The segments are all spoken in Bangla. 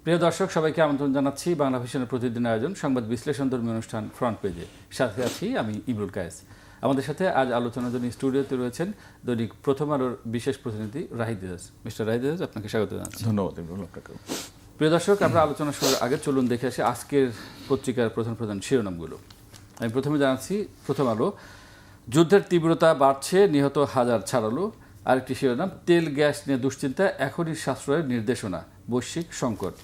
প্রিয় দর্শক, সবাইকে আমন্ত্রণ জানাচ্ছি বাংলা ভিশনের প্রতিদিন আয়োজন সংবাদ বিশ্লেষণধর্মী অনুষ্ঠান ফ্রন্ট পেজে। সাথে আছি আমি ইমরুল কায়েস। আমাদের সাথে আজ আলোচনার জন্য স্টুডিওতে রয়েছেন দৈনিক প্রথম আলোর বিশেষ প্রতিনিধি রাহিদ ইজাজ। মিস্টার রাহিদ ইজাজ, আপনাকে স্বাগত জানাচ্ছি। ধন্যবাদ ইমরুল আপনাকে। প্রিয় দর্শক, আমরা আলোচনা শুরুর আগে চলুন দেখে আসি আজকের পত্রিকার প্রধান প্রধান শিরোনামগুলো। আমি প্রথমে জানাচ্ছি প্রথম আলো, যুদ্ধের তীব্রতা বাড়ছে, নিহত হাজার ছাড়ালো। আরেকটি শিরোনাম, তেল গ্যাস নিয়ে দুশ্চিন্তা, এখনই সাশ্রয়ের নির্দেশনা, বৈশ্বিক সংকট।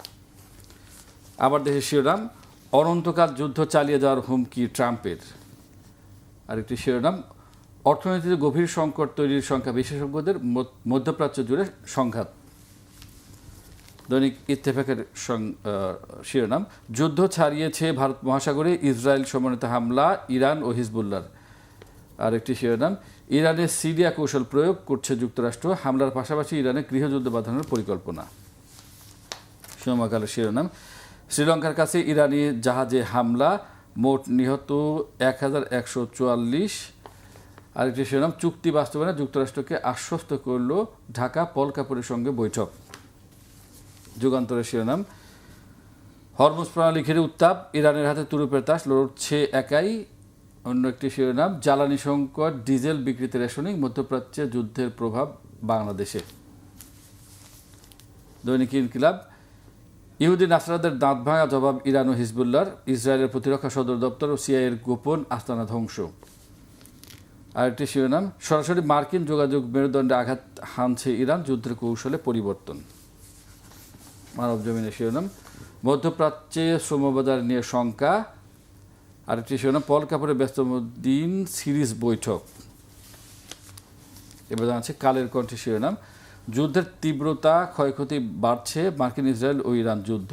আবার দেশের শিরোনাম, অনন্তকাল যুদ্ধ চালিয়ে যাওয়ার হুমকি ট্রাম্পের। আরেকটি শিরোনাম, অর্থনীতিতে গভীর সংকট তৈরির সংখ্যা বিশেষজ্ঞদের, মধ্যপ্রাচ্য জুড়ে সংঘাত। দৈনিক ইত্তেফাকের শিরোনাম, যুদ্ধ ছাড়িয়েছে ভারত মহাসাগরে, ইসরায়েল সমন্বিত হামলা ইরান ও হিজবুল্লাহর। আরেকটি শিরোনাম, ইরানে সিরিয়া কৌশল প্রয়োগ করছে যুক্তরাষ্ট্র, হামলার পাশাপাশি ইরানে গৃহযুদ্ধ বাঁধানোর পরিকল্পনা। সমকালের শিরোনাম, শ্রীলঙ্কার কাছে ইরানি জাহাজে হামলা, মোট নিহত 1144। আরেকটি শিরোনাম, চুক্তি বাস্তবায়নে যুক্তরাষ্ট্রকে আশ্বস্ত করল ঢাকা, পল কাপুরের সঙ্গে বৈঠক। যুগান্তরের শিরোনাম, হরমুজ প্রণালী ঘিরে উত্তাপ, ইরানের হাতে তুরুপের তাস, লড়ছে একাই। অন্য একটি শিরোনাম, জ্বালানি সংকট, ডিজেল বিক্রিতে রেশনিং, মধ্যপ্রাচ্যে যুদ্ধের প্রভাব বাংলাদেশে। দৈনিক ইনকিলাব, ইহুদি নাসরাদের দাঁত ভাঙা জবাব ইরান ও হিজবুল্লাহর, ইসরায়েলের প্রতিরক্ষা সদর দপ্তর ও সিআইএর গোপন আস্তানা ধ্বংস। আরেকটি শিরোনাম, সরাসরি মার্কিন যোগাযোগ মেরুদণ্ডে আঘাত হানছে ইরান, যুদ্ধের কৌশলে পরিবর্তন। মানব জমিনের শিরোনাম, মধ্যপ্রাচ্যে শ্রমবাজার নিয়ে শঙ্কা। আরেকটি শিরোনাম, পল কাপুরের ব্যস্ততম দিন, সিরিজ বৈঠক। এবার জানাচ্ছে কালের কণ্ঠে শিরোনাম, যুদ্ধের তীব্রতা, ক্ষয়ক্ষতি বাড়ছে, মার্কিন ইসরায়েল ও ইরান যুদ্ধ।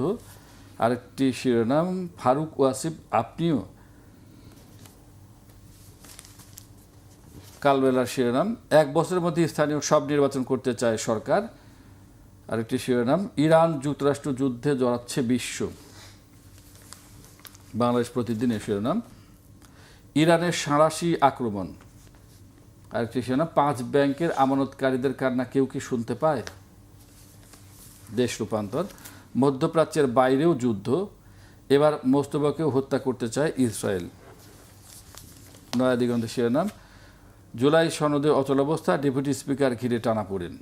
আরেকটি শিরোনাম, ফারুক ওয়াসিফ আপনিও। কালবেলার শিরোনাম, 1 বছরের মধ্যে স্থানীয় সব নির্বাচন করতে চায় সরকার। আরেকটি শিরোনাম, ইরান যুক্তরাষ্ট্র যুদ্ধে জড়াচ্ছে বিশ্ব। বাংলাদেশ প্রতিদিনের শিরোনাম, ইরানের সাঁড়াশি আক্রমণ। আরেকটি শিরোনাম, 5 ব্যাংকের আমানতকারীদের কান্না কেউ কি শুনতে পায়। দেশ রূপান্তর, মধ্যপ্রাচ্যের বাইরেও যুদ্ধ, এবার মোস্তফাকেও হত্যা করতে চায় ইসরায়েল। নয়া দিগন্তের শিরোনাম, জুলাই সনদে অচলাবস্থা, ডেপুটি স্পিকার ঘিরে টানাপোড়েন।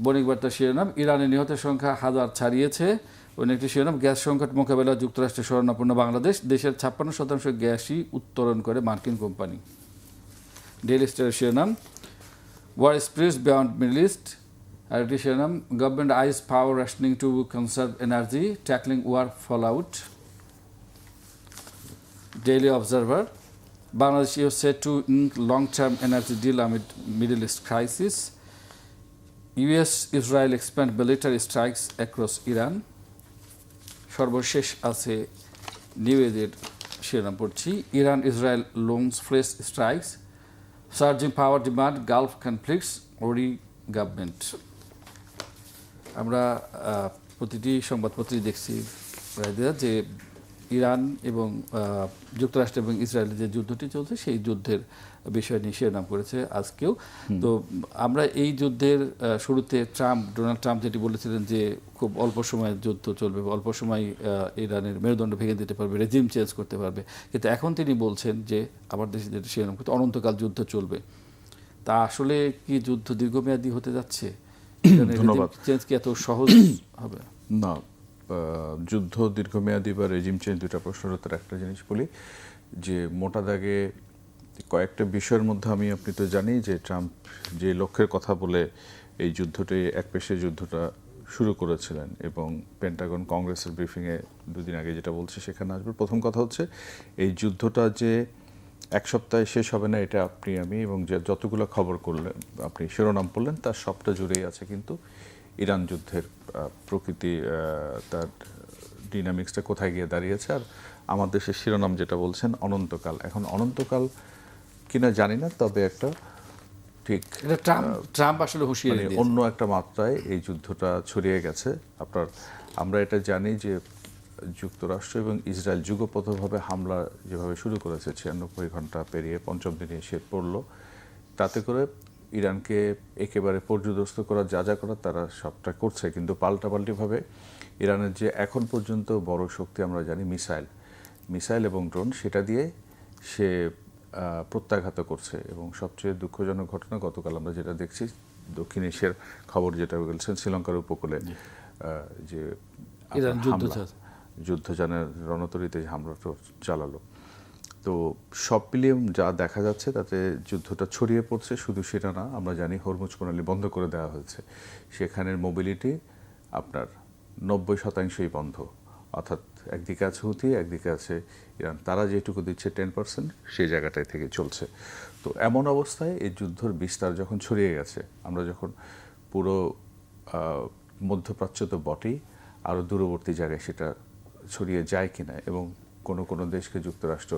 বণিক বার্তার শিরোনাম, ইরানে নিহতের সংখ্যা হাজার ছাড়িয়েছে। অন্য একটি শিরোনাম, গ্যাস সংকট মোকাবেলা যুক্তরাষ্ট্রের শরণাপন্ন বাংলাদেশ, দেশের 56% গ্যাসই উত্তোলন করে মার্কিন কোম্পানি। ডেইলি স্টারের শিরোনাম, war spreads beyond Middle East. আর একটি শিরোনাম, government eyes power rationing to conserve energy, tackling war fallout. Daily Observer, Bangladesh is set to ink long term energy deal amid Middle East crisis. US-Israel expand military strikes across Iran. সর্বশেষ আছে নিউ এজের শিরোনাম পড়ছি, Iran Israel launch fresh strikes, surging power demand, Gulf conflicts, worry government. আমরা প্রতিটি সংবাদপত্রে দেখছি যে ইরান এবং যুক্তরাষ্ট্র এবং ইসরায়েলের যে যুদ্ধটি চলছে সেই যুদ্ধের বিষয় নিয়ে শিরোনাম করেছে আজকেও। তো আমরা এই যুদ্ধের শুরুতে ডোনাল্ড ট্রাম্প যেটি বলেছিলেন যে খুব অল্প সময়ে যুদ্ধ চলবে, অল্প সময় ইরানের মেরুদণ্ড ভেঙে দিতে পারবে, রেজিম চেঞ্জ করতে পারবে, কিন্তু এখন তিনি বলছেন যে আমার দেশে যেটা শিরোনাম করতে অনন্তকাল যুদ্ধ চলবে। তা আসলে কি যুদ্ধ দীর্ঘমেয়াদী হতে যাচ্ছে? ধন্যবাদ। চেঞ্জ কি এত সহজ হবে? না, যুদ্ধ দীর্ঘমেয়াদী বা রেজিম চেঞ্জ দুটা প্রশ্নের উত্তর। একটা জিনিস বলি যে মোটা দাগে কয়েকটা বিষয়ের মধ্যে আপনি তো জানি যে ট্রাম্প যে লক্ষ্যের কথা বলে এই যুদ্ধটি একপেশে যুদ্ধটা শুরু করেছিলেন এবং পেন্টাগন কংগ্রেসের ব্রিফিংয়ে 2 দিন আগে যেটা বলছে সেখানে আসবে। প্রথম কথা হচ্ছে এই যুদ্ধটা যে 1 সপ্তাহে শেষ হবে না, এটা আমি এবং যে যতগুলো খবর করলেন আপনি শিরোনাম পড়লেন তার সবটা জুড়েই আছে কিন্তু ইরান যুদ্ধের প্রকৃতি, তার ডিনামিক্সটা কোথায় গিয়ে দাঁড়িয়েছে। আর আমার দেশের শিরোনাম যেটা বলছেন অনন্তকাল, এখন অনন্তকাল কিনা জানি না, তবে একটা ঠিক ট্রাম্প আসলে হুঁশিয়ারি দিয়েছে, অন্য একটা মাত্রায় এই যুদ্ধটা ছড়িয়ে গেছে। আমরা এটা জানি যে যুক্তরাষ্ট্র এবং ইসরায়েল যুগপথভাবে হামলা যেভাবে শুরু করেছে 96 ঘন্টা পেরিয়ে 5ম দিনে এসে পড়ল, তাতে করে ইরানকে একেবারে পর্যুদস্ত করা যা যা করার তারা সবটা করছে, কিন্তু পাল্টাপাল্টিভাবে ইরানের যে এখন পর্যন্ত বড় শক্তি আমরা জানি মিসাইল এবং ড্রোন, সেটা দিয়ে সে প্রত্যাঘাত করছে। এবং সবচেয়ে দুঃখজনক ঘটনা গতকাল আমরা যেটা দেখছি, দক্ষিণ এশিয়ার খবর যেটা বলছেন, শ্রীলঙ্কার উপকূলে যে যুদ্ধযানের রণতরীতে হামলাটা চালালো। তো সব মিলিয়ে যা দেখা যাচ্ছে তাতে যুদ্ধটা ছড়িয়ে পড়ছে। শুধু সেটা না, আমরা জানি হরমুজ প্রণালী বন্ধ করে দেওয়া হয়েছে, সেখানের মোবিলিটি আপনার 90%ই বন্ধ। অর্থাৎ একদিকে আছে হুথি, একদিকে আছে ইরান, তারা যেটুকু দিচ্ছে 10% সেই জায়গাটায় থেকে চলছে। তো এমন অবস্থায় এই যুদ্ধর বিস্তার যখন ছড়িয়ে গেছে, আমরা যখন পুরো মধ্যপ্রাচ্য তো বটেই, আরও দূরবর্তী জায়গায় সেটা ছড়িয়ে যায় কিনা, এবং কোনো দেশকে যুক্তরাষ্ট্র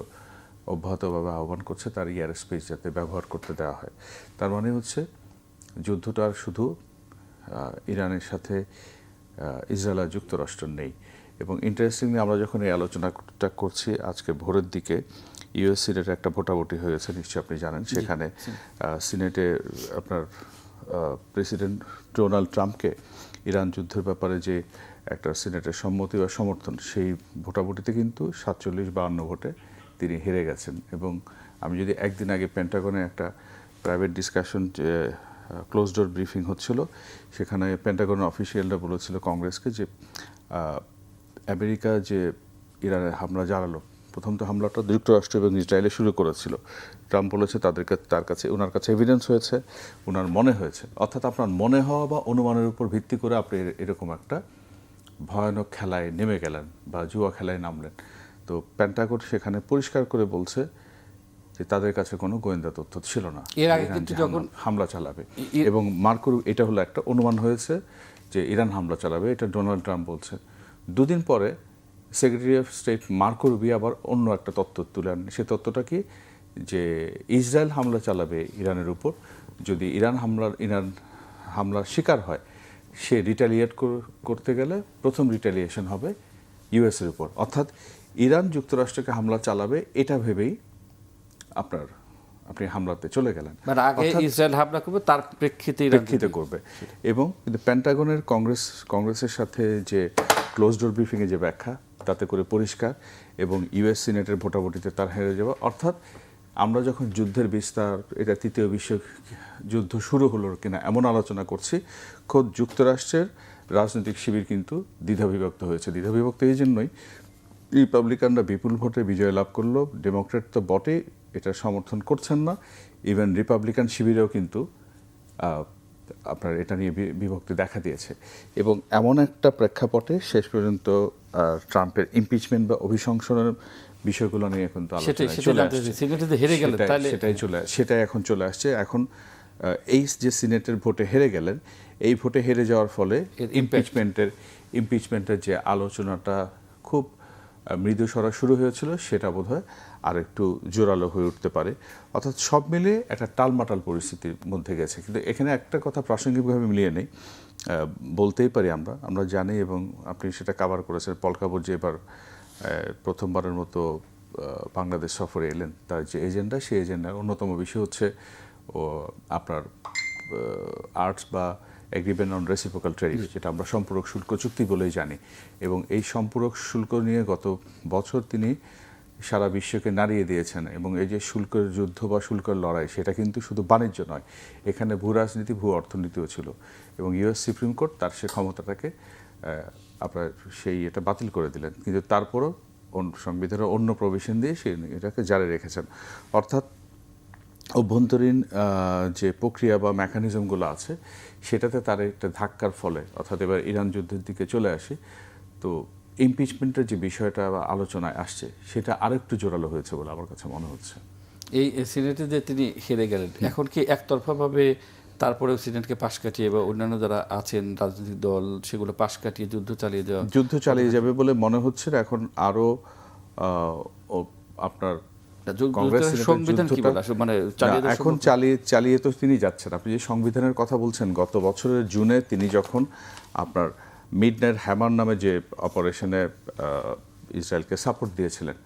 অব্যাহতভাবে আহ্বান করছে তার এয়ার স্পেস যাতে ব্যবহার করতে দেওয়া হয়। তার মানে হচ্ছে যুদ্ধটা আর শুধু ইরানের সাথে ইসরায়েল আর যুক্তরাষ্ট্র নেই। এবং ইন্টারেস্টিংলি আমরা যখন এই আলোচনাটা করছি, আজকে ভোরের দিকে ইউএস সিনেটে একটা ভোটাভুটি হয়েছে, নিশ্চয়ই আপনি জানেন। সেখানে সিনেটে আপনার প্রেসিডেন্ট ডোনাল্ড ট্রাম্পকে ইরান যুদ্ধের ব্যাপারে যে একটা সিনেটের সম্মতি বা সমর্থন, সেই ভোটাভুটিতে কিন্তু 47-52 ভোটে তিনি হেরে গেছেন। এবং আমি যদি একদিন আগে পেন্টাগনে একটা private discussion, close door briefing হচ্ছিল, সেখানে পেন্টাগনের অফিসিয়ালরা বলেছিল কংগ্রেসকে যে আমেরিকা যে ইরানের হামলা চালালো, প্রথম তো হামলাটা যুক্তরাষ্ট্র এবং ইসরায়েলে শুরু করেছিল। ট্রাম্প বলেছে ওনার কাছে এভিডেন্স হয়েছে, ওনার মনে হয়েছে। অর্থাৎ আপনার মনে হওয়া বা অনুমানের উপর ভিত্তি করে আপনি এরকম একটা ভয়ানক খেলায় নেমে গেলেন বা জুয়া খেলায় নামলেন। তো পেন্টাগন সেখানে পরিষ্কার করে বলছে যে তাদের কাছে কোনো গোয়েন্দা তথ্য ছিল না এর আগে কিন্তু যখন হামলা চালাবে, এবং এটা হলো একটা অনুমান হয়েছে যে ইরান হামলা চালাবে, এটা ডোনাল্ড ট্রাম্প বলছে। দুদিন পরে secretary of state Marco Rubio আবার অন্য একটা তথ্য তুলে আনেন। সে তথ্যটা কি, যে ইসরায়েল হামলা চালাবে ইরানের উপর, যদি ইরান হামলার শিকার হয়, সে রিটালিয়েট করতে গেলে প্রথম রিটালিয়েশন হবে ইউএসের উপর। অর্থাৎ ইরান যুক্তরাষ্ট্রকে হামলা চালাবে এটা ভেবেই আপনি হামলাতে চলে গেলেন, মানে আগে ইসরায়েল হামলা করবে, তার প্রেক্ষিতে করবে। এবং কিন্তু পেন্টাগনের কংগ্রেসের সাথে যে ক্লোজ ডোর ব্রিফিংয়ে যে ব্যাখ্যা, তাতে করে পরিষ্কার, এবং ইউএস সিনেটের ভোটাভুটিতে তার হেরে যাওয়া। অর্থাৎ আমরা যখন যুদ্ধের বিস্তার, এটা তৃতীয় বিশ্ব যুদ্ধ শুরু হলো কিনা এমন আলোচনা করছি, খোদ যুক্তরাষ্ট্রের রাজনৈতিক শিবির কিন্তু দ্বিধাবিভক্ত হয়েছে। দ্বিধাবিভক্ত এই জন্যই, রিপাবলিকানরা বিপুল ভোটে বিজয় লাভ করলো, ডেমোক্রেট তো বটে এটা সমর্থন করছেন না, ইভেন রিপাবলিকান শিবিরেও কিন্তু আপনার এটা নিয়ে বিভক্তি দেখা দিয়েছে। এবং এমন একটা প্রেক্ষাপটে শেষ পর্যন্ত ট্রাম্পের ইমপিচমেন্ট বা অভিশংসনের বিষয়গুলো নিয়ে এখন তো সেটাই এখন চলে আসছে। এখন এই যে সিনেটের ভোটে হেরে গেলেন, এই ভোটে হেরে যাওয়ার ফলে ইমপিচমেন্টের যে আলোচনাটা খুব মৃদু সরা শুরু হয়েছিল, সেটা বোধহয় আর একটু জোরালো হয়ে উঠতে পারে। অর্থাৎ সব মিলিয়ে একটা টালমাটাল পরিস্থিতির মধ্যে গেছে। কিন্তু এখানে একটা কথা প্রাসঙ্গিকভাবে মিলিয়ে নেই, বলতেই পারি আমরা জানি, এবং আপনি সেটা কাভার করেছেন, পল কাপুর যে এবার প্রথমবারের মতো বাংলাদেশ সফরে এলেন, তার যে এজেন্ডা, সেই এজেন্ডার অন্যতম বিষয় হচ্ছে আপনার আর্টস বা এগ্রিমেন্ট অন রেসিপ্রোকাল ট্রেড, যেটা আমরা সম্পূরক শুল্ক চুক্তি বলেই জানি। এবং এই সম্পূরক শুল্ক নিয়ে গত বছর তিনি সারা বিশ্বকে নাড়িয়ে দিয়েছেন। এবং এই যে শুল্কের যুদ্ধ বা শুল্কের লড়াই, সেটা কিন্তু শুধু বাণিজ্য নয়, এখানে ভূ রাজনীতি, ভূ অর্থনীতিও ছিল। এবং ইউএস সুপ্রিম কোর্ট তার সে ক্ষমতাটাকে এটা বাতিল করে দিলেন। কিন্তু তারপরও সংবিধানের অন্য প্রভিশন দিয়ে সে এটাকে জারি রেখেছেন। অর্থাৎ অভ্যন্তরীণ যে প্রক্রিয়া বা মেকানিজমগুলো আছে, সেটাতে তার একটা ধাক্কার ফলে, অর্থাৎ এবার ইরান যুদ্ধের দিকে চলে আসে। তো ইমপিচমেন্টের যে বিষয়টা বা আলোচনায় আসছে, সেটা আরেকটু জোরালো হয়েছে বলে আমার কাছে মনে হচ্ছে। এই সিনেটে যে তিনি হেরে গেলেন, এখন কি একতরফাভাবে তারপরেও সিনেটকে পাশ কাটিয়ে বা অন্যান্য যারা আছেন রাজনৈতিক দল, সেগুলো পাশ কাটিয়ে যুদ্ধ চালিয়ে যাবে বলে মনে হচ্ছে? এখন আরো আপনার এখন চালিয়ে তো তিনি যাচ্ছেন। আপনি যে সংবিধানের কথা বলছেন, গত বছরের জুনে তিনি যখন আপনার মিডনাইট হ্যামার নামে যে অপারেশনে ইসরায়েলকে সাপোর্ট দিয়েছিলেন,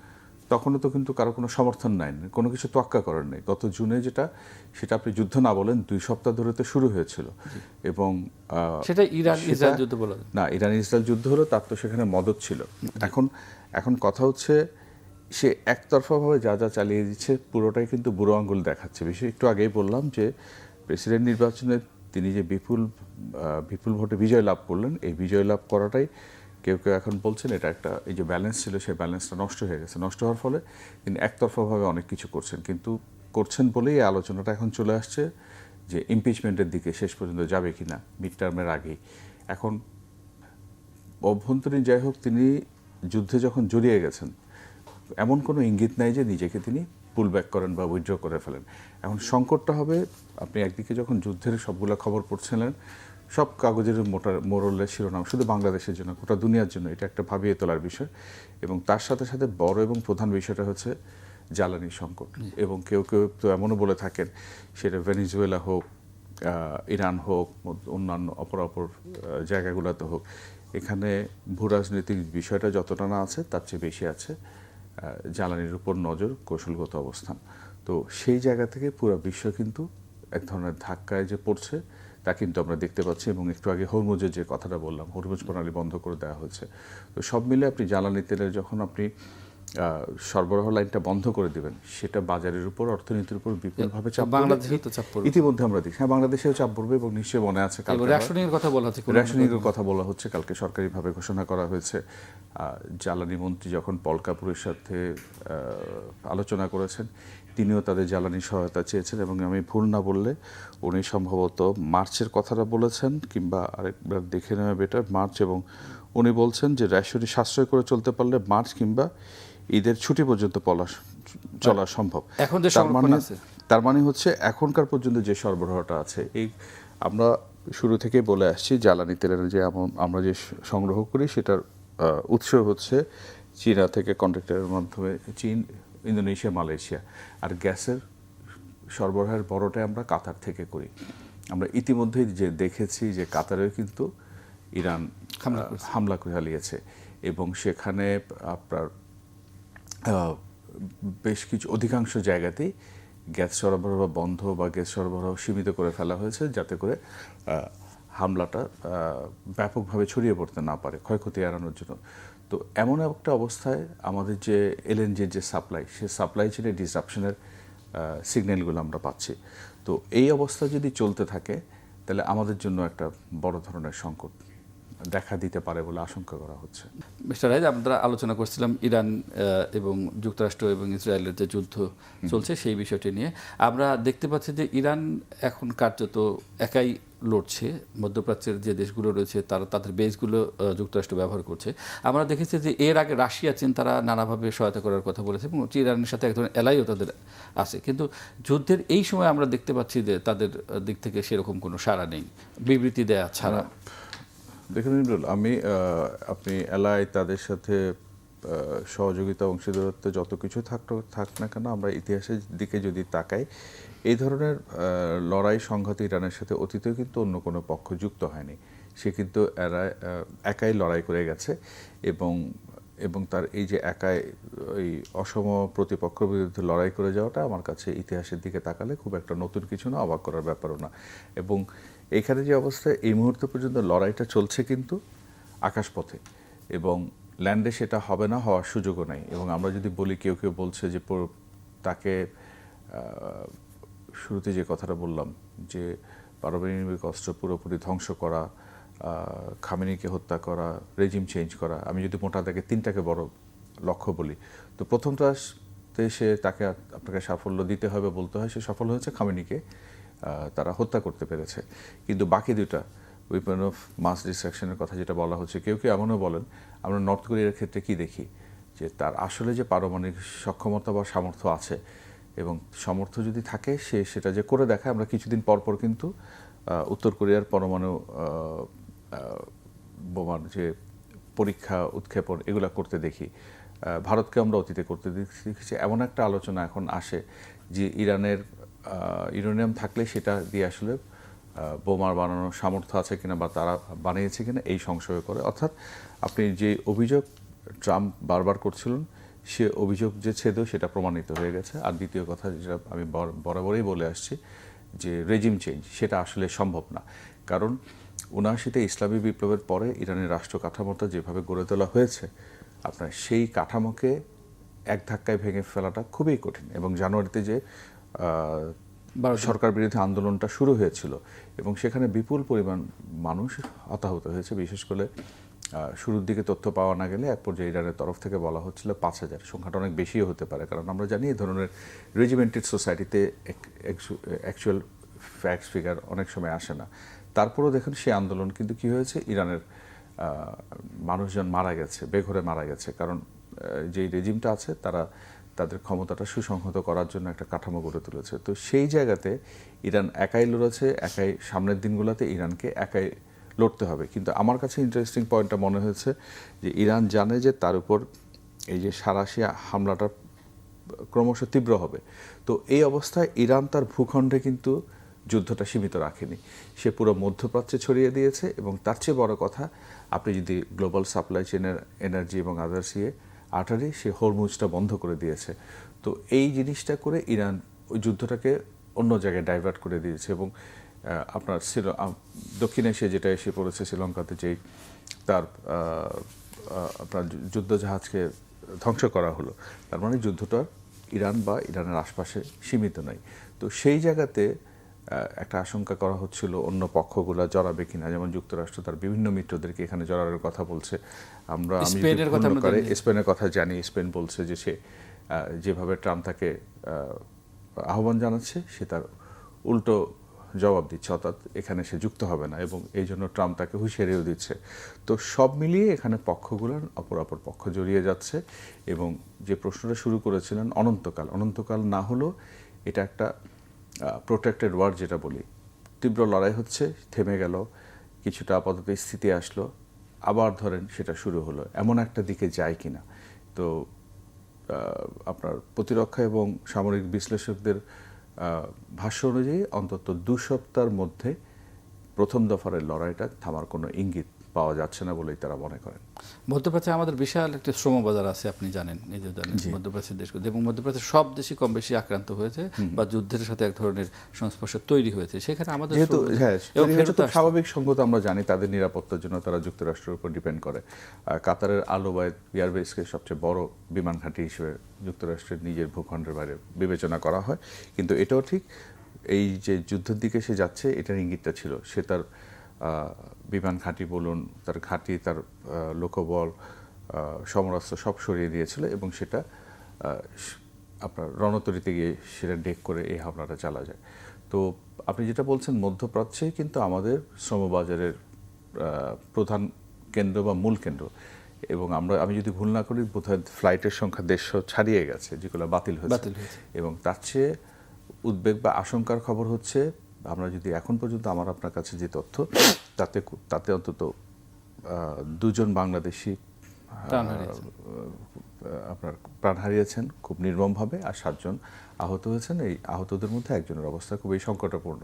তখনও তো কিন্তু কারো কোনো সমর্থন নাই, কোনো কিছু তোয়াক্কা করার নেই। গত জুনে সেটা আপনি যুদ্ধ না বলেন 2 সপ্তাহ ধরে তো শুরু হয়েছিল, এবং সেটা ইরান ইসরায়েল যুদ্ধ বলা যায় না, ইরান ইসরায়েল যুদ্ধ হলো, তার তো সেখানে মদদ ছিল। এখন কথা হচ্ছে সে একতরফাভাবে যা যা চালিয়ে দিচ্ছে পুরোটাই কিন্তু বুড়ো আঙ্গুল দেখাচ্ছে। বিষয় একটু আগেই বললাম যে প্রেসিডেন্ট নির্বাচনে তিনি যে বিপুল ভোটে বিজয় লাভ করলেন, এই বিজয় লাভ করাটাই কেউ কেউ এখন বলছেন এটা একটা, এই যে ব্যালেন্স ছিল সেই ব্যালেন্সটা নষ্ট হয়ে গেছে। নষ্ট হওয়ার ফলে তিনি একতরফাভাবে অনেক কিছু করছেন বলেই এই আলোচনাটা এখন চলে আসছে যে ইমপিচমেন্টের দিকে শেষ পর্যন্ত যাবে কিনা মিড টার্মের আগেই। এখন অভ্যন্তরীণ যাই হোক, তিনি যুদ্ধে যখন জড়িয়ে গেছেন এমন কোনো ইঙ্গিত নাই যে নিজেকে তিনি পুল ব্যাক করেন বা উইথড্র করে ফেলেন। এখন সংকটটা হবে, আপনি একদিকে যখন যুদ্ধের সবগুলো খবর পড়ছিলেন, সব কাগজের মোড়লের শিরোনাম শুধু বাংলাদেশের জন্য, গোটা দুনিয়ার জন্য এটা একটা ভাবিয়ে তোলার বিষয়, এবং তার সাথে সাথে বড় এবং প্রধান বিষয়টা হচ্ছে জ্বালানি সংকট। এবং কেউ কেউ তো এমনও বলে থাকেন, সেটা ভেনিজুয়েলা হোক, ইরান হোক, অন্যান্য অপর জায়গাগুলোতে হোক, এখানে ভূরাজনৈতিক বিষয়টা যতটা না আছে তার চেয়ে বেশি আছে জ্বালানির উপর নজর, কৌশলগত অবস্থান। তো সেই জায়গা থেকে পুরো বিশ্ব কিন্তু এক ধরনের ধাক্কায় যে পড়ছে তা কিন্তু আমরা দেখতে পাচ্ছি। এবং একটু আগে হরমুজের যে কথাটা বললাম, হরমুজ প্রণালী বন্ধ করে দেওয়া হয়েছে। তো সব মিলে আপনি জ্বালানি তেলের যখন আপনি সরবরাহ লাইনটা বন্ধ করে দিবেন, সেটা বাজারের উপর, অর্থনীতির উপর বিপুলভাবে চাপ পড়বে। ইতিমধ্যে আমরা দেখি, হ্যাঁ, বাংলাদেশেও চাপ পড়বে, এবং নিশ্চয়ই মনে আছে রেশনিংয়ের কথা বলা হচ্ছে, কালকে সরকারিভাবে ঘোষণা করা হয়েছে। জ্বালানি মন্ত্রী যখন পল কাপুরের সাথে আলোচনা করেছেন, তিনিও তাদের জ্বালানি সহায়তা চেয়েছেন, এবং আমি ভুল না বললে উনি সম্ভবত মার্চের কথাটা বলেছেন, কিংবা আরেকবার দেখে নেওয়া বেটার, মার্চ। এবং উনি বলছেন যে রেশনই সাশ্রয় করে চলতে পারলে মার্চ কিংবা ঈদের ছুটি পর্যন্ত চলা সম্ভব। এখন যে তার মানে হচ্ছে এখনকার পর্যন্ত যে সরবরাহটা আছে, এই আমরা শুরু থেকে বলে আসছি জ্বালানি তেলের যে আমরা যে সংগ্রহ করি সেটার উৎস হচ্ছে চীনা থেকে কন্ট্রাক্টরের মাধ্যমে, চীন, ইন্দোনেশিয়া, মালয়েশিয়া। আর গ্যাসের সরবরাহের বড়টাই আমরা কাতার থেকে করি। আমরা ইতিমধ্যেই যে দেখেছি যে কাতারেও কিন্তু ইরান হামলা চালিয়েছে, এবং সেখানে আপনার বেশ কিছু অধিকাংশ জায়গাতেই গ্যাস সরবরাহ বন্ধ বা গ্যাস সরবরাহ সীমিত করে ফেলা হয়েছে, যাতে করে হামলাটা ব্যাপকভাবে ছড়িয়ে পড়তে না পারে, ক্ষয়ক্ষতি এড়ানোর জন্য। তো এমন একটা অবস্থায় আমাদের যে এলএনজির যে সাপ্লাই, সে সাপ্লাই চেনে ডিসরাপশনের সিগন্যালগুলো আমরা পাচ্ছি। তো এই অবস্থা যদি চলতে থাকে, তাহলে আমাদের জন্য একটা বড় ধরনের সংকট দেখা দিতে পারে বলে আশঙ্কা করা হচ্ছে। মিস্টার রাইজ, আমরা আলোচনা করছিলাম ইরান এবং যুক্তরাষ্ট্র এবং ইসরায়েলের যে যুদ্ধ চলছে সেই বিষয়টি নিয়ে। আমরা দেখতে পাচ্ছি যে ইরান এখন কার্যত একাই লড়ছে। মধ্যপ্রাচ্যের যে দেশগুলো রয়েছে তারা তাদের বেসগুলো যুক্তরাষ্ট্র ব্যবহার করছে। আমরা দেখেছি যে এর আগে রাশিয়া, চীন তারা নানাভাবে সহায়তা করার কথা বলেছে, এবং ইরানের সাথে এক ধরনের এলাইও তাদের আছে। কিন্তু যুদ্ধের এই সময় আমরা দেখতে পাচ্ছি যে তাদের দিক থেকে সেরকম কোনো সাড়া নেই, বিবৃতি দেয়া ছাড়া। দেখুন ইমরুল, আপনি এলাই তাদের সাথে সহযোগিতা, অংশীদারত্ব যত কিছু থাক না কেন, আমরা ইতিহাসের দিকে যদি তাকাই, এই ধরনের লড়াই সংঘাত ইরানের সাথে অতীতেও কিন্তু অন্য কোনো পক্ষ যুক্ত হয়নি। সে কিন্তু একাই লড়াই করে গেছে, এবং তার এই যে একাই ওই অসম প্রতিপক্ষের বিরুদ্ধে লড়াই করে যাওয়াটা আমার কাছে ইতিহাসের দিকে তাকালে খুব একটা নতুন কিছু না, অবাক করার ব্যাপারও না। এবং এখানে যে অবস্থায় এই মুহূর্তে পর্যন্ত লড়াইটা চলছে কিন্তু আকাশপথে, এবং ল্যান্ডে সেটা হবে না, হওয়ার সুযোগও নাই। এবং আমরা যদি বলি, কেউ কেউ বলছে যে তাকে শুরুতে যে কথাটা বললাম যে পারমাণবিক অস্ত্র পুরোপুরি ধ্বংস করা, খামেনিকে হত্যা করা, রেজিম চেঞ্জ করা, আমি যদি মোটা দাগে 3টাকে বড় লক্ষ্য বলি, তো প্রথমটাতে আপনাকে সাফল্য দিতে হবে, বলতে হয় সে সফল হয়েছে, খামেনিকে তারা হত্যা করতে পেরেছে। কিন্তু বাকি 2টা ওয়েপন অফ মাস ডিস্ট্রাকশনের কথা যেটা বলা হচ্ছে, কেউ কেউ এমনও বলেন, আমরা নর্থ কোরিয়ার ক্ষেত্রে কি দেখি, যে তার আসলে যে পারমাণবিক সক্ষমতা বা সামর্থ্য আছে, এবং সামর্থ্য যদি থাকে সেটা যে করে দেখায়। আমরা কিছুদিন পর কিন্তু উত্তর কোরিয়ার পরমাণু বোমার যে পরীক্ষা, উৎক্ষেপণ, এগুলা করতে দেখি। ভারতকে আমরা অতীতে করতে দেখেছি। এমন একটা আলোচনা এখন আসে যে ইরানের ইউরেনিয়াম থাকলে সেটা দিয়ে আসলে বোমার বানানোর সামর্থ্য আছে কিনা, বা তারা বানিয়েছে কিনা, এই সংশয় করে। অর্থাৎ আপনি যে অভিযোগ ট্রাম্প বারবার করছিলেন সে অভিযোগ যে ছেদ সেটা প্রমাণিত হয়ে গেছে। আর দ্বিতীয় কথা যেটা আমি বরাবরই বলে আসছি যে রেজিম চেঞ্জ সেটা আসলে সম্ভব না, কারণ ৭৯-তে ইসলামী বিপ্লবের পরে ইরানের রাষ্ট্র কাঠামোটা যেভাবে গড়ে তোলা হয়েছে, আপনার সেই কাঠামোকে এক ধাক্কায় ভেঙে ফেলাটা খুবই কঠিন। এবং জানুয়ারিতে যে সরকার বিরোধী আন্দোলনটা শুরু হয়েছিল এবং সেখানে বিপুল পরিমাণ মানুষ হতাহত হয়েছে, বিশেষ করে শুরুর দিকে তথ্য পাওয়া না গেলে এক পর্যায়ে ইরানের তরফ থেকে বলা হচ্ছিল ৫,০০০। সংখ্যাটা অনেক বেশিও হতে পারে, কারণ আমরা জানি এই ধরনের রেজিমেন্টেড সোসাইটিতে অ্যাকচুয়াল ফ্যাক্টস ফিগার অনেক সময় আসে না। তারপরেও দেখুন সেই আন্দোলন কিন্তু কি হয়েছে, ইরানের মানুষজন মারা গেছে, বেঘরে মারা গেছে, কারণ যেই রেজিমটা আছে তারা তাদের ক্ষমতাটা সুসংহত করার জন্য একটা কাঠামো গড়ে তুলেছে। তো সেই জায়গাতে ইরান একাই লড়েছে, একাই সামনের দিনগুলোতে ইরানকে একাই লড়তে হবে। কিন্তু আমার কাছে ইন্টারেস্টিং পয়েন্টটা মনে হয়েছে যে ইরান জানে যে তার উপর এই যে সাঁড়াশি হামলাটা ক্রমশ তীব্র হবে। তো এই অবস্থায় ইরান তার ভূখণ্ডে কিন্তু যুদ্ধটা সীমিত রাখেনি, সে পুরো মধ্যপ্রাচ্যে ছড়িয়ে দিয়েছে। এবং তার চেয়ে বড় কথা, আপনি যদি গ্লোবাল সাপ্লাই চেনের এনার্জি এবং আদার্স আর্টারি, সে হরমুজটা বন্ধ করে দিয়েছে। তো এই জিনিসটা করে ইরান ওই যুদ্ধটাকে অন্য জায়গায় ডাইভার্ট করে দিয়েছে। এবং আপনার দক্ষিণ এশিয়া যেটা এসে পড়েছে, শ্রীলঙ্কাতে যেই তার আপনার যুদ্ধজাহাজকে ধ্বংস করা হলো, তার মানে যুদ্ধটা ইরান বা ইরানের আশপাশে সীমিত নয়। তো সেই জায়গাতে একটা আশঙ্কা করা হচ্ছিল অন্য পক্ষগুলো জড়াবে কিনা, যেমন যুক্তরাষ্ট্র তার বিভিন্ন মিত্রদেরকে এখানে জড়ানোর কথা বলছে। আমি স্পেনের কথা জানি, স্পেন বলছে যে সে যেভাবে ট্রাম্প তাকে আহ্বান জানাচ্ছে সে তার উল্টো জবাব দিচ্ছে, অর্থাৎ এখানে সে যুক্ত হবে না, এবং এই জন্য ট্রাম্প তাকে হুঁশিয়ারিও দিচ্ছে। তো সব মিলিয়ে এখানে পক্ষগুলো অপর পক্ষ জড়িয়ে যাচ্ছে। এবং যে প্রশ্নটা শুরু করেছিলেন অনন্তকাল না হলেও এটা একটা প্রোটেক্টেড ওয়ার যেটা বলি, তীব্র লড়াই হচ্ছে, থেমে গেল, কিছুটা আপাতত স্থিতি আসলো, আবার ধরেন সেটা শুরু হলো, এমন একটা দিকে যায় কিনা। তো আপনার প্রতিরক্ষা এবং সামরিক বিশ্লেষকদের ভাষ্য অনুযায়ী অন্তত ২ সপ্তাহের মধ্যে প্রথম দফার লড়াইটা থামার কোনো ইঙ্গিত পাওয়া যাচ্ছে না বলেই তারা মনে করেন। মধ্যপ্রাচ্যে আমাদের বিশাল একটা শ্রম বাজার আছে, আপনি জানেন, নিজেও জানেন মধ্যপ্রাচ্যের দেশগুলো, এবং মধ্যপ্রাচ্যের সব দেশই কম বেশি আক্রান্ত হয়েছে বা যুদ্ধের সাথে এক ধরনের সংস্পর্শ তৈরি হয়েছে। সেখানে আমাদের স্বাভাবিক সঙ্গত আমরা জানি তাদের নিরাপত্তার জন্য তারা যুক্তরাষ্ট্রের উপর ডিপেন্ড করে। কাতারের আল উবাইদ এয়ারবেসকে সবচেয়ে বড় বিমান ঘাঁটি হিসেবে যুক্তরাষ্ট্রের নিজের ভূখণ্ডের বাইরে বিবেচনা করা হয়। কিন্তু এটাও ঠিক, এই যে যুদ্ধের দিকে সে যাচ্ছে এটার ইঙ্গিতটা ছিল। সে তার বিমান ঘাঁটি বলুন, তার ঘাঁটি, তার লোকবল, সমরাস্ত্র সব সরিয়ে দিয়েছিল, এবং সেটা আপনার রণতরীতে গিয়ে সেটা ডেক করে এই হামলাটা চালা যায়। তো আপনি যেটা বলছেন, মধ্যপ্রাচ্যে কিন্তু আমাদের শ্রমবাজারের প্রধান কেন্দ্র বা মূল কেন্দ্র। এবং আমি যদি ভুল না করি, বোধহয় ফ্লাইটের সংখ্যা ১৫০ ছাড়িয়ে গেছে যেগুলো বাতিল হয়েছে। এবং তার চেয়ে উদ্বেগ বা আশঙ্কার খবর হচ্ছে, আমরা যদি এখন পর্যন্ত আমার আপনার কাছে যে তথ্য, তাতে অন্তত ২ জন বাংলাদেশি আপনার প্রাণ হারিয়েছেন খুব নির্মমভাবে, আর ৭ জন আহত হয়েছেন। এই আহতদের মধ্যে একজনের অবস্থা খুবই সংকটাপূর্ণ।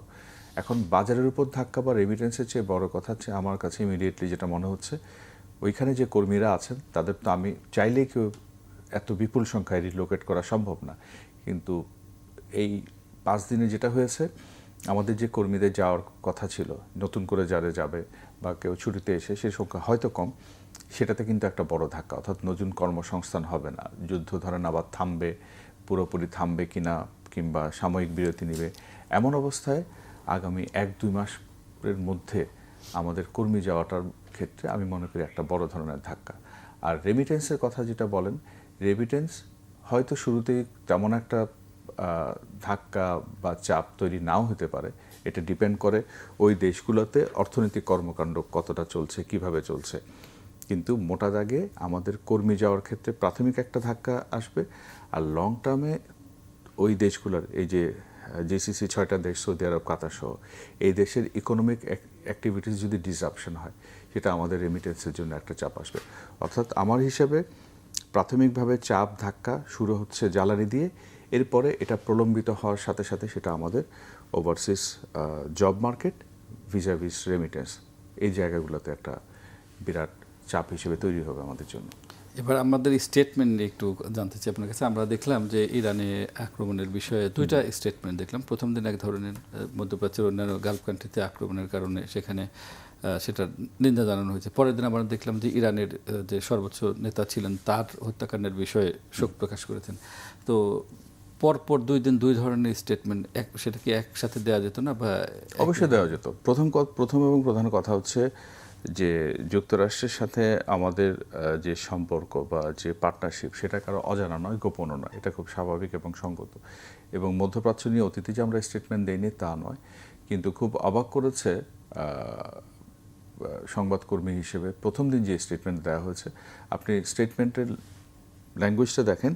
এখন বাজারের উপর ধাক্কা বা রেমিটেন্সের চেয়ে বড় কথা হচ্ছে আমার কাছে ইমিডিয়েটলি যেটা মনে হচ্ছে, ওইখানে যে কর্মীরা আছেন তাদের তো আমি চাইলেই কেউ এত বিপুল সংখ্যায় রিলোকেট করা সম্ভব না। কিন্তু এই ৫ দিনে যেটা হয়েছে, আমাদের যে কর্মীদের যাওয়ার কথা ছিল, নতুন করে যারা যাবে বা কেউ ছুটিতে এসে, সে সংখ্যা হয়তো কম, সেটাতে কিন্তু একটা বড় ধাক্কা। অর্থাৎ নতুন কর্মসংস্থান হবে না, যুদ্ধ ধরেন আবার থামবে, পুরোপুরি থামবে কিনা, কিংবা সাময়িক বিরতি নেবে, এমন অবস্থায় আগামী ১-২ মাসের মধ্যে আমাদের কর্মী যাওয়াটার ক্ষেত্রে আমি মনে করি একটা বড় ধরনের ধাক্কা। আর রেমিটেন্সের কথা যেটা বলেন, রেমিটেন্স হয়তো শুরুতেই তেমন একটা ধাক্কা বা চাপ তৈরি নাও হতে পারে। এটা ডিপেন্ড করে ওই দেশগুলোতে অর্থনৈতিক কর্মকাণ্ড কতটা চলছে, কিভাবে চলছে। কিন্তু মোটা দাগে আমাদের কর্মী যাওয়ার ক্ষেত্রে প্রাথমিক একটা ধাক্কা আসবে। আর লং টার্মে ওই দেশগুলোর, এই যে জিসিসি ৬টা দেশ, সৌদি আরব, কাতার সহ, এই দেশের ইকোনমিক অ্যাক্টিভিটিস যদি ডিসরাপশন হয়, সেটা আমাদের রেমিটেন্সের জন্য একটা চাপ আসবে। অর্থাৎ আমার হিসাবে প্রাথমিকভাবে চাপ ধাক্কা শুরু হচ্ছে জ্বালানি দিয়ে, এরপরে এটা প্রলম্বিত হওয়ার সাথে সাথে সেটা আমাদের overseas job market, visa remittance, এই জায়গাগুলোতে একটা বিরাট চাপ হিসেবে তৈরি হবে আমাদের জন্য। এবার আমাদের স্টেটমেন্ট একটু জানতে চাই আপনার কাছে। আমরা দেখলাম যে ইরানে আক্রমণের বিষয়ে দুইটা স্টেটমেন্ট দেখলাম। প্রথম দিন এক ধরনের মধ্যপ্রাচ্যের অন্যান্য গালফ কান্ট্রিতে আক্রমণের কারণে সেখানে সেটা নিন্দা জানানো হয়েছে। পরের দিন আমরা দেখলাম যে ইরানের যে সর্বোচ্চ নেতা ছিলেন তার হত্যাকাণ্ডের বিষয়ে শোক প্রকাশ করেছেন। তো পরপর 2 দিন 2 ধরনের স্টেটমেন্ট, সেটা কি একসাথে দেওয়া যেত না? বা অবশ্যই দেওয়া যেত। প্রথম এবং প্রধান কথা হচ্ছে যে যুক্তরাষ্ট্রের সাথে আমাদের যে সম্পর্ক বা যে পার্টনারশিপ সেটা কারো অজানা নয়, গোপনও নয়, এটা খুব স্বাভাবিক এবং সঙ্গত। এবং মধ্যপ্রাচ্য নিয়ে অতীতে যে আমরা স্টেটমেন্ট দেইনি তা নয়, কিন্তু খুব অবাক করেছে সংবাদকর্মী হিসেবে প্রথম দিন যে স্টেটমেন্ট দেওয়া হয়েছে, আপনি স্টেটমেন্টের ল্যাঙ্গুয়েজটা দেখেন,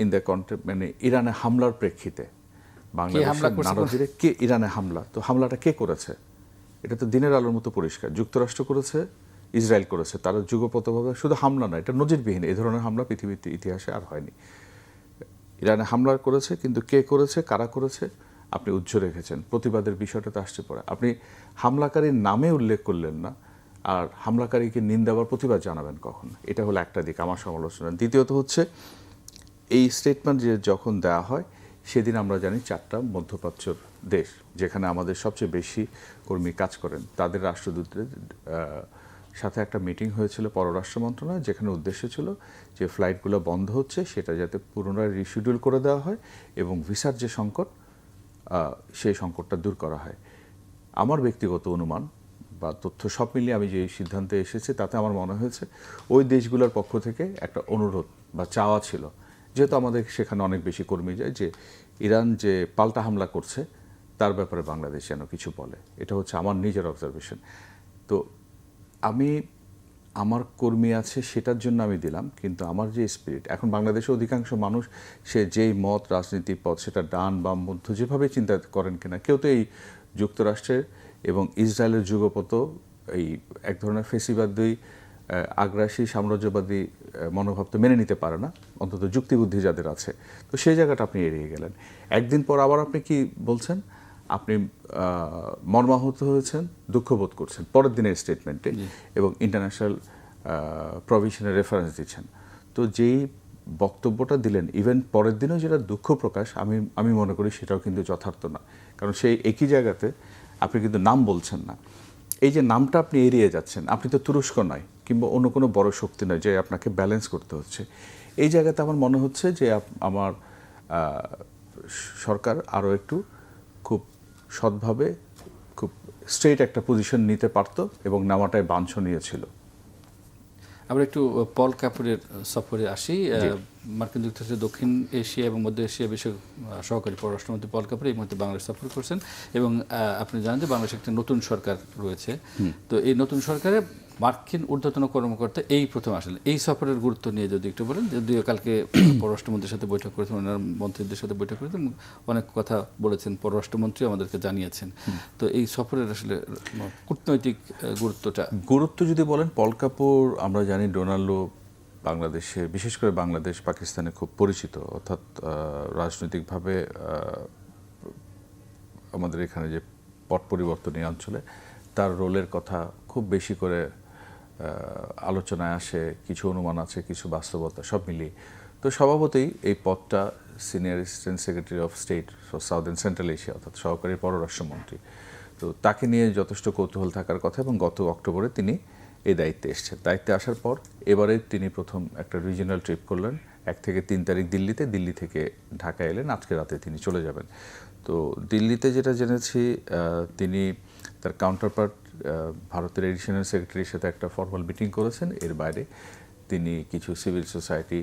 ইন দ্য কন্টেক্সট, মানে ইরানে হামলার প্রেক্ষিতে বাংলাদেশের নারদীরে কে ইরানে হামলা, তো হামলাটা কে করেছে এটা তো দিনের আলোর মতো পরিষ্কার। যুক্তরাষ্ট্র করেছে, ইসরায়েল করেছে, তারা যুগপতভাবে শুধু হামলা নয়, এটা নজিরবিহীন, এই ধরনের হামলা পৃথিবীর ইতিহাসে আর হয়নি। ইরানে হামলা করেছে, কিন্তু কে করেছে, কারা করেছে আপনি উজ্জ্ব রেখেছেন, প্রতিবাদের বিষয়টা তো আসছে পড়ে। আপনি হামলাকারীর নামে উল্লেখ করলেন না, আর হামলাকারীকে নিন্দা বা প্রতিবাদ জানাবেন কখন? এটা হলো একটা দিক আমার সমালোচনা। দ্বিতীয়ত হচ্ছে এই স্টেটমেন্ট যে যখন দেওয়া হয় সেদিন আমরা জানি 4টা মধ্যপ্রাচ্যর দেশ যেখানে আমাদের সবচেয়ে বেশি কর্মী কাজ করেন তাদের রাষ্ট্রদূতদের সাথে একটা মিটিং হয়েছিল পররাষ্ট্র মন্ত্রণালয়, যেখানে উদ্দেশ্য ছিল যে ফ্লাইটগুলো বন্ধ হচ্ছে সেটা যাতে পুনরায় রিশিডিউল করে দেওয়া হয় এবং ভিসার যে সংকট সেই সংকটটা দূর করা হয়। আমার ব্যক্তিগত অনুমান বা তথ্য সব মিলিয়ে আমি যে সিদ্ধান্তে এসেছি তাতে আমার মনে হয়েছে ওই দেশগুলোর পক্ষ থেকে একটা অনুরোধ বা চাওয়া ছিল, যেহেতু আমাদের সেখানে অনেক বেশি কর্মী যায়, যে ইরান যে পাল্টা হামলা করছে তার ব্যাপারে বাংলাদেশ যেন কিছু বলে। এটা হচ্ছে আমার নিজের অবজারভেশন। তো আমি আমার কর্মী আছে সেটার জন্য আমি দিলাম, কিন্তু আমার যে স্পিরিট, এখন বাংলাদেশের অধিকাংশ মানুষ সে যেই মত রাজনীতির পথ, সেটা ডান বাম মধ্য যেভাবে চিন্তা করেন কিনা, কেউ তো এই যুক্তরাষ্ট্রের এবং ইসরায়েলের যুগপত এই এক ধরনের ফেসিবাদী আগ্রাসী সাম্রাজ্যবাদী মনোভাব তো মেনে নিতে পারে না, অন্তত যুক্তিবুদ্ধি যাদের আছে। তো সেই জায়গাটা আপনি এড়িয়ে গেলেন। একদিন পর আবার আপনি কি বলছেন, আপনি মর্মাহত হয়েছেন, দুঃখবোধ করছেন পরের দিনের স্টেটমেন্টে, এবং ইন্টারন্যাশনাল প্রভিশনের রেফারেন্স দিচ্ছেন। তো যেই বক্তব্যটা দিলেন, ইভেন পরের দিনও যেটা দুঃখ প্রকাশ, আমি মনে করি সেটাও কিন্তু যথার্থ না। কারণ সেই একই জায়গাতে আপনি কিন্তু নাম বলছেন না। এই যে নামটা আপনি এড়িয়ে যাচ্ছেন, আপনি তো তুরস্ক নয় কিংবা অন্য কোনো বড় শক্তি নয় যে আপনাকে ব্যালেন্স করতে হচ্ছে। এই জায়গাতে আমার মনে হচ্ছে যে আমার সরকার আরও একটু খুব সৎভাবে খুব স্ট্রেট একটা পজিশন নিতে পারত এবং নামাটাই বাঞ্ছনীয় ছিল। আমরা একটু পল কাপুরের সফরে আসি। মার্কিন যুক্তরাষ্ট্রের দক্ষিণ এশিয়া এবং মধ্য এশিয়া বিষয়ক সহকারী পররাষ্ট্রমন্ত্রী পল কাপুর এই মুহূর্তে বাংলাদেশ সফর করছেন, এবং আপনি জানেন যে বাংলাদেশে একটি নতুন সরকার রয়েছে। তো এই নতুন সরকারে মার্কিন ঊর্ধ্বতন কর্মকর্তা এই প্রথম আসলেন। এই সফরের গুরুত্ব নিয়ে যদি একটু বলেন। যদিও কালকে পররাষ্ট্রমন্ত্রীর সাথে বৈঠক করেছেন, ওনার মন্ত্রীদের সাথে বৈঠক করেছেন, অনেক কথা বলেছেন, পররাষ্ট্রমন্ত্রী আমাদেরকে জানিয়েছেন। তো এই সফরের আসলে কূটনৈতিক গুরুত্ব যদি বলেন, পল কাপুর আমরা জানি ডোনাল্ডো বাংলাদেশে, বিশেষ করে বাংলাদেশ পাকিস্তানে খুব পরিচিত, অর্থাৎ রাজনৈতিকভাবে আমাদের এখানে যে পট পরিবর্তন এই অঞ্চলে তার রোলের কথা খুব বেশি করে আলোচনায় আসে, কিছু অনুমান আছে, কিছু বাস্তবতা, সব মিলিয়ে। তো স্বভাবতই এই পদটা senior assistant secretary of state for south and central Asia, অর্থাৎ সহকারী পররাষ্ট্রমন্ত্রী। তো তাকে নিয়ে যথেষ্ট কৌতূহল থাকার কথা, এবং গত অক্টোবরে তিনি এই দায়িত্বে এসছেন। দায়িত্বে আসার পর এবারে তিনি প্রথম একটা রিজিওনাল ট্রিপ করলেন। 1 থেকে 3 তারিখ দিল্লিতে, দিল্লি থেকে ঢাকা এলেন, আজকে রাতে তিনি চলে যাবেন। তো দিল্লিতে যেটা জেনেছি, তিনি তার কাউন্টারপার্ট ভারতের এডিশনাল সেক্রেটারির সাথে একটা ফর্মাল মিটিং করেছেন। এর বাইরে তিনি কিছু সিভিল সোসাইটি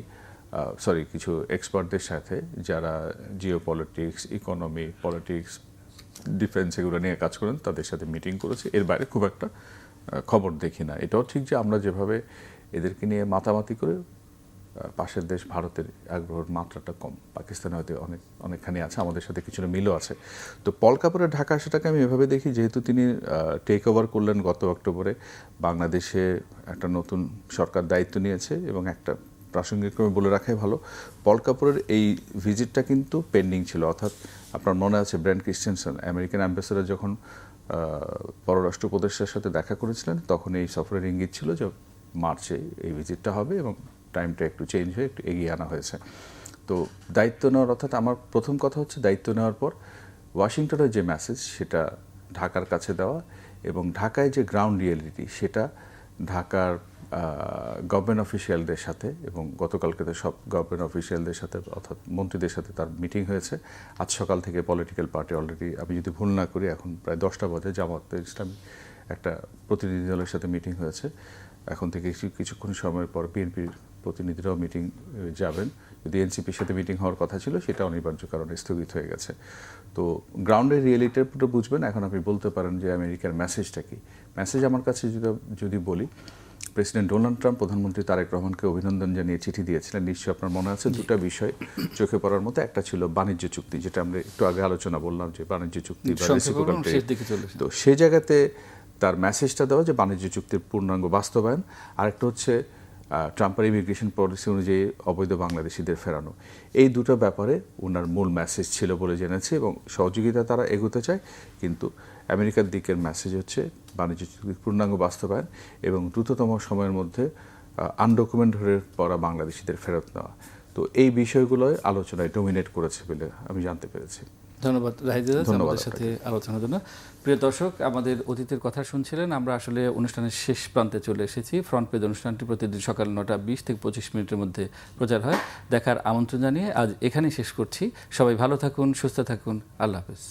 কিছু এক্সপার্টদের সাথে, যারা Jio politics, economy, politics, defence এগুলো নিয়ে কাজ করেন, তাদের সাথে মিটিং করেছে। এর বাইরে খুব একটা খবর দেখি না। এটাও ঠিক যে আমরা যেভাবে এদেরকে নিয়ে মাতামাতি করে, পাশের দেশ ভারতের আগ্রহের মাত্রাটা কম, পাকিস্তানে হয়তো অনেকখানি আছে, আমাদের সাথে কিছুটা মিলও আছে। তো পল কাপুরের ঢাকা আসাটাকে আমি এভাবে দেখি, যেহেতু তিনি টেক ওভার করলেন গত অক্টোবরে, বাংলাদেশে একটা নতুন সরকার দায়িত্ব নিয়েছে, এবং একটা প্রাসঙ্গিকভাবে বলে রাখাই ভালো, পল কাপুরের এই ভিজিটটা কিন্তু পেন্ডিং ছিল। অর্থাৎ আপনার মনে আছে ব্র্যান্ড ক্রিস্টেনসন, আমেরিকান অ্যাম্বাসেডর, যখন পররাষ্ট্র উপদেষ্টার সাথে দেখা করেছিলেন, তখন এই সফরের ইঙ্গিত ছিল যে মার্চে এই ভিজিটটা হবে এবং টাইমটা একটু চেঞ্জ হয়ে একটু এগিয়ে আনা হয়েছে। তো দায়িত্ব নেওয়ার, অর্থাৎ আমার প্রথম কথা হচ্ছে দায়িত্ব নেওয়ার পর ওয়াশিংটনের যে মেসেজ সেটা ঢাকার কাছে দেওয়া, এবং ঢাকায় যে গ্রাউন্ড রিয়েলিটি সেটা ঢাকার গভর্নমেন্ট অফিসিয়ালদের সাথে, এবং গতকালকে তো সব গভর্নমেন্ট অফিসিয়ালদের সাথে অর্থাৎ মন্ত্রীদের সাথে তার মিটিং হয়েছে। আজ সকাল থেকে পলিটিক্যাল পার্টি অলরেডি, আমি যদি ভুল না করি এখন প্রায় 10টা বাজে, জামায়াতে ইসলামী একটা প্রতিনিধি দলের সাথে মিটিং হয়েছে। এখন থেকে কিছুক্ষণ সময়ের পর বিএনপির প্রতিনিধিরাও মিটিং যাবেন। যদি এনসিপির সাথে মিটিং হওয়ার কথা ছিল সেটা অনিবার্য কারণে স্থগিত হয়ে গেছে। তো গ্রাউন্ডের রিয়েলিটিটা বুঝবেন। এখন আপনি বলতে পারেন যে আমেরিকার মেসেজটা কি। মেসেজ আমার কাছে যদি বলি, প্রেসিডেন্ট ডোনাল্ড ট্রাম্প প্রধানমন্ত্রী তারেক রহমানকে অভিনন্দন জানিয়ে চিঠি দিয়েছিলেন। নিশ্চয়ই আপনার মনে আছে, দুটো বিষয় চোখে পড়ার মতো। একটা ছিল বাণিজ্য চুক্তি, যেটা আমরা একটু আগে আলোচনা বললাম যে বাণিজ্য চুক্তি বা রেসিপ্রোকাল ট্রেড। তো সেই জায়গাতে তার মেসেজটা দেওয়া যে বাণিজ্য চুক্তির পূর্ণাঙ্গ বাস্তবায়ন। আরেকটা হচ্ছে ট্রাম্পের ইমিগ্রেশন পলিসি অনুযায়ী অবৈধ বাংলাদেশিদের ফেরানো। এই দুটো ব্যাপারে ওনার মূল মেসেজ ছিল বলে জেনেছি, এবং সহযোগিতা তারা এগোতে চায়। কিন্তু আমেরিকার দিকের মেসেজ হচ্ছে বাণিজ্য চুক্তির পূর্ণাঙ্গ বাস্তবায়ন এবং দ্রুততম সময়ের মধ্যে আনডকুমেন্ট হয়ে পড়া বাংলাদেশিদের ফেরত নেওয়া। তো এই বিষয়গুলোই আলোচনায় ডমিনেট করেছে বলে আমি জানতে পেরেছি। ধন্যবাদ রাহিদ আমাদের সাথে আলোচনার জন্য। প্রিয় দর্শক, আমাদের অতীতের কথা শুনছিলেন। আমরা আসলে অনুষ্ঠানের শেষ প্রান্তে চলে এসেছি। ফ্রন্ট পেজ অনুষ্ঠানটি প্রতিদিন সকাল 9টা 20 থেকে 25 মিনিটের মধ্যে প্রচার হয়। দেখার আমন্ত্রণ জানিয়ে আজ এখানেই শেষ করছি। সবাই ভালো থাকুন, সুস্থ থাকুন। আল্লাহ হাফেজ।